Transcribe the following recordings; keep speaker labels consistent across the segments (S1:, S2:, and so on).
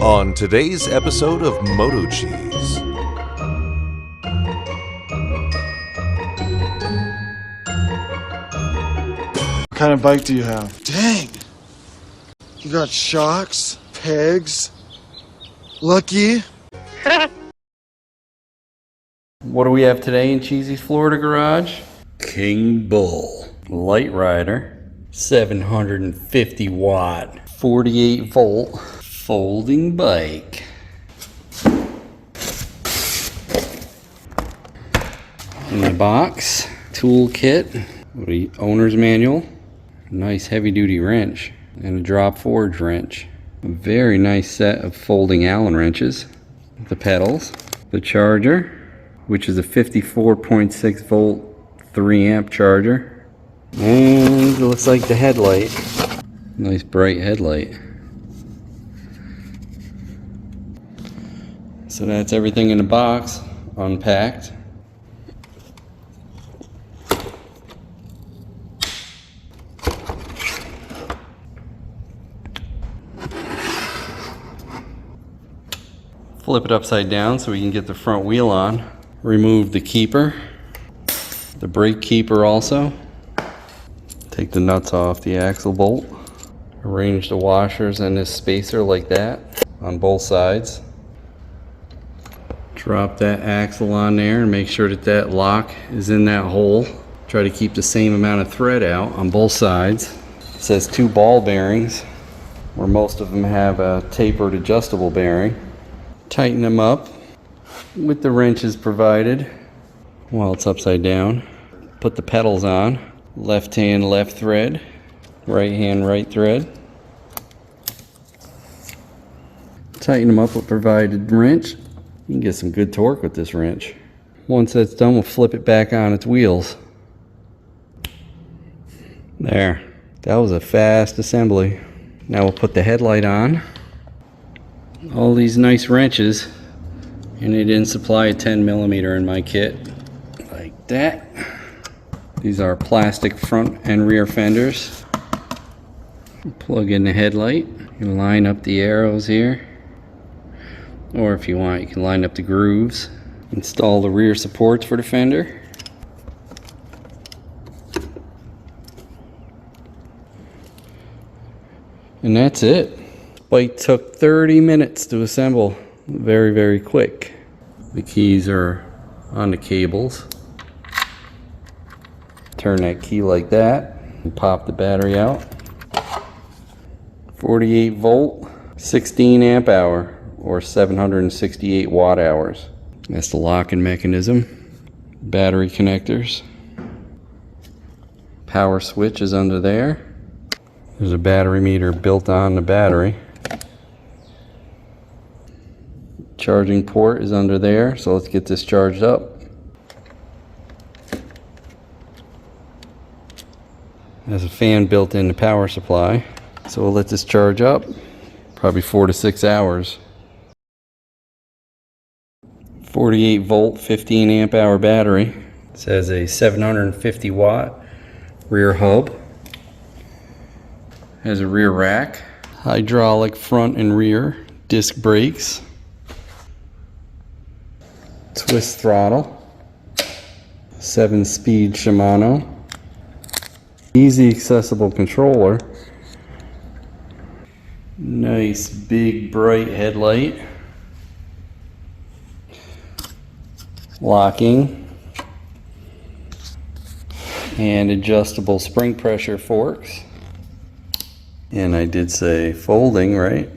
S1: On today's episode of MotoCheez.
S2: What kind of bike do you have? Dang! You got shocks, pegs, lucky.
S3: What do we have today in Cheesy's Florida garage? Kingbull Literider, 750 watt, 48 volt folding bike. In the box, toolkit, the owner's manual, nice heavy duty wrench, and a drop forge wrench. A very nice set of folding Allen wrenches. The pedals, the charger, which is a 54.6 volt 3 amp charger, and it looks like the headlight. Nice bright headlight. So that's everything in the box, unpacked. Flip it upside down so we can get the front wheel on. Remove the keeper, the brake keeper also. Take the nuts off the axle bolt. Arrange the washers and this spacer like that on both sides. Drop that axle on there and make sure that that lock is in that hole. Try to keep the same amount of thread out on both sides. It says 2 ball bearings, where most of them have a tapered adjustable bearing. Tighten them up with the wrenches provided while it's upside down. Put the pedals on. Left hand, left thread. Right hand, right thread. Tighten them up with provided wrench. You can get some good torque with this wrench. Once that's done, we'll flip it back on its wheels. There. That was a fast assembly. Now we'll put the headlight on. All these nice wrenches, and they didn't supply a 10mm in my kit. Like that. These are plastic front and rear fenders. Plug in the headlight. You can line up the arrows here. Or if you want, you can line up the grooves. Install the rear supports for the fender. And that's it. Bike took 30 minutes to assemble. Very, very quick. The keys are on the cables. Turn that key like that and pop the battery out. 48 volt, 16 amp hour, or 768 watt hours. That's the locking mechanism. Battery connectors. Power switch is under there. There's a battery meter built on the battery. Charging port is under there, so let's get this charged up. There's a fan built in the power supply, so we'll let this charge up, probably 4 to 6 hours. 48 volt, 15 amp hour battery. It says a 750 watt rear hub. Has a rear rack, hydraulic front and rear, disc brakes, twist throttle, 7-speed Shimano, easy accessible controller, nice big bright headlight, locking, and adjustable spring pressure forks. And I did say folding, right?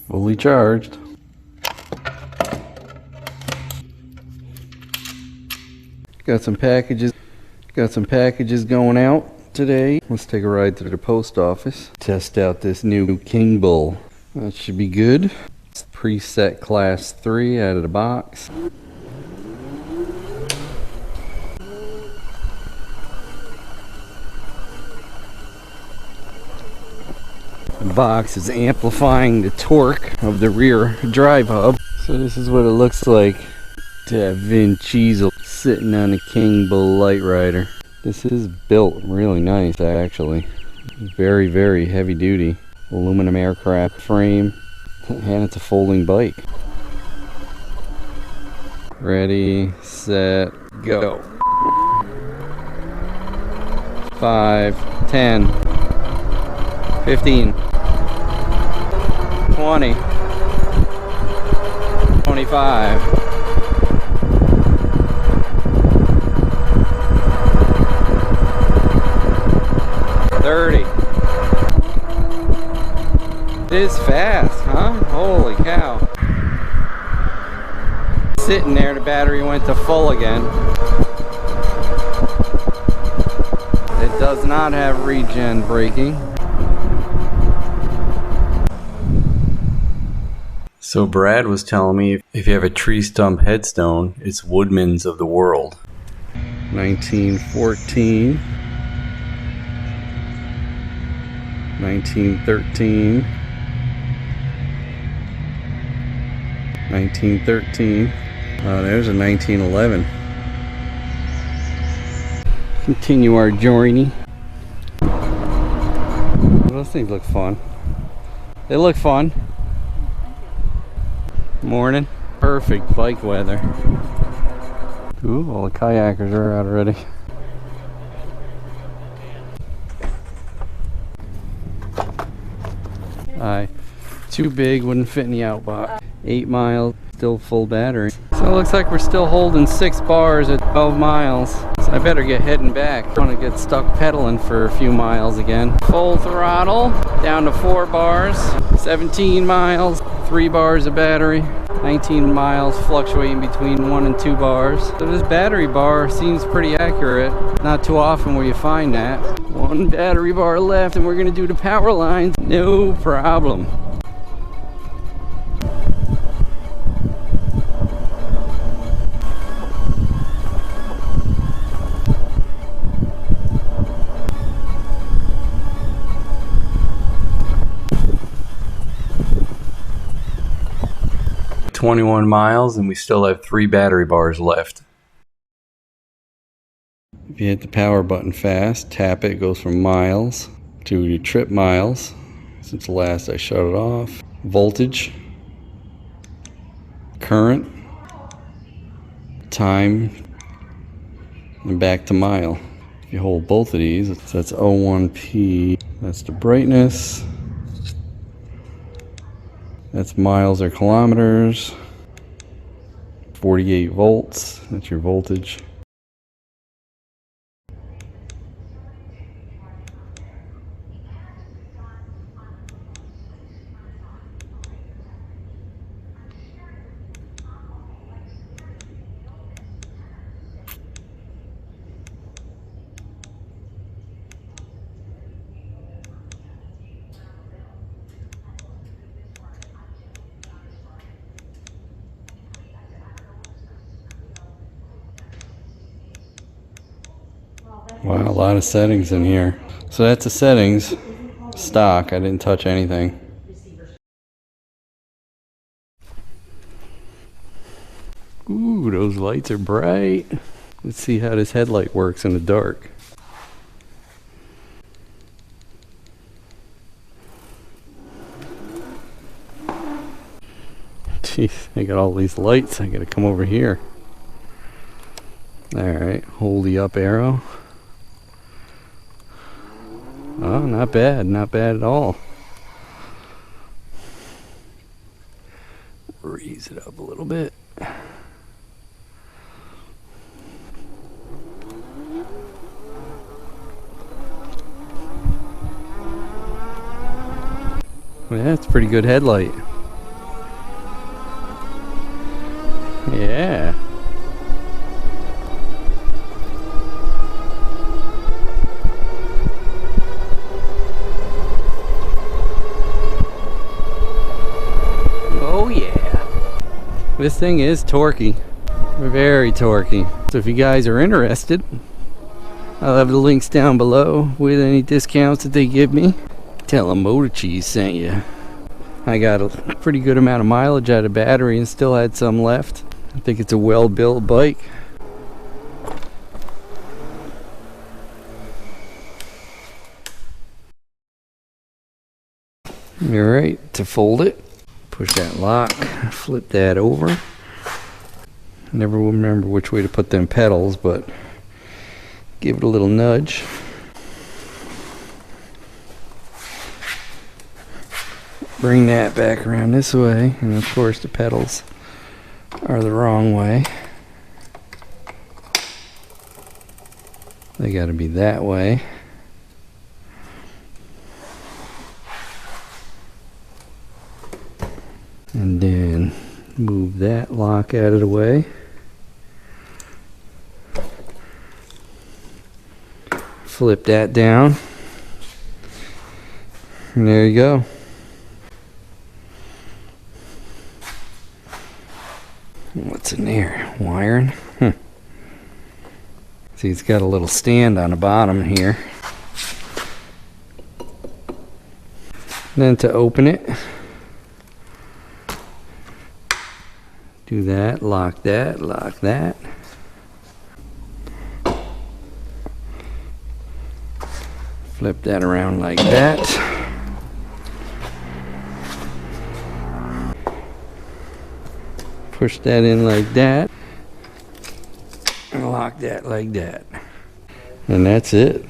S3: Fully charged. Got some packages going out today. Let's take a ride to the post office. Test out this new Kingbull. That should be good. It's preset class 3 out of the box. The box is amplifying the torque of the rear drive hub. So this is what it looks like to have Vin Diesel sitting on a Kingbull Literider. This is built really nice, actually. Very, very heavy duty. Aluminum aircraft frame, and it's a folding bike. Ready, set, go. 5, 10, 15, 20, 25, 30. It is fast, huh? Holy cow. Sitting there, the battery went to full again. It does not have regen braking. So Brad was telling me if you have a tree stump headstone, it's Woodman's of the world. 1914, 1913, 1913. Oh, there's a 1911. Continue our journey. Those things look fun. They look fun. Morning. Perfect bike weather. Ooh, all the kayakers are out already. Too big, wouldn't fit in the outbox. 8 miles, still full battery. So it looks like we're still holding 6 bars at 12 miles. So I better get heading back. I want to get stuck pedaling for a few miles again. Full throttle, down to 4 bars, 17 miles, 3 bars of battery, 19 miles, fluctuating between 1 and 2 bars. So this battery bar seems pretty accurate. Not too often where you find that. 1 battery bar left and we're gonna do the power lines. No problem. .21 miles and we still have 3 battery bars left. If you hit the power button fast, tap it, it goes from miles to your trip miles. Since last I shut it off. Voltage, current, time, and back to mile. If you hold both of these, that's 01P, that's the brightness. That's miles or kilometers. 48 volts, that's your voltage. Wow, a lot of settings in here. So that's the settings. Stock, I didn't touch anything. Ooh, those lights are bright. Let's see how this headlight works in the dark. Jeez, I got all these lights. I gotta come over here. Alright, hold the up arrow. Oh, not bad at all. Raise it up a little bit. Well, that's a pretty good headlight. Yeah. This thing is torquey, very torquey. So if you guys are interested, I'll have the links down below with any discounts that they give me. Tell them MotoCheez sent you. I got a pretty good amount of mileage out of battery and still had some left. I think it's a well-built bike. Alright, to fold it, push that lock, flip that over. Never remember which way to put them pedals, but give it a little nudge. Bring that back around this way, and of course the pedals are the wrong way. They got to be that way. And then move that lock out of the way. Flip that down. And there you go. What's in there? Wiring? See, it's got a little stand on the bottom here. Then to open it, do that, lock that, lock that. Flip that around like that. Push that in like that. And lock that like that. And that's it.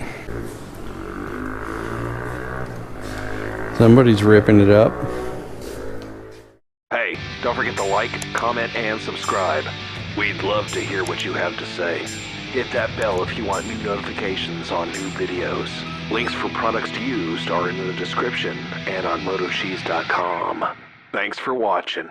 S3: Somebody's ripping it up.
S1: Hey, don't forget to like, comment, and subscribe. We'd love to hear what you have to say. Hit that bell if you want new notifications on new videos. Links for products used are in the description and on MotoCheez.com. Thanks for watching.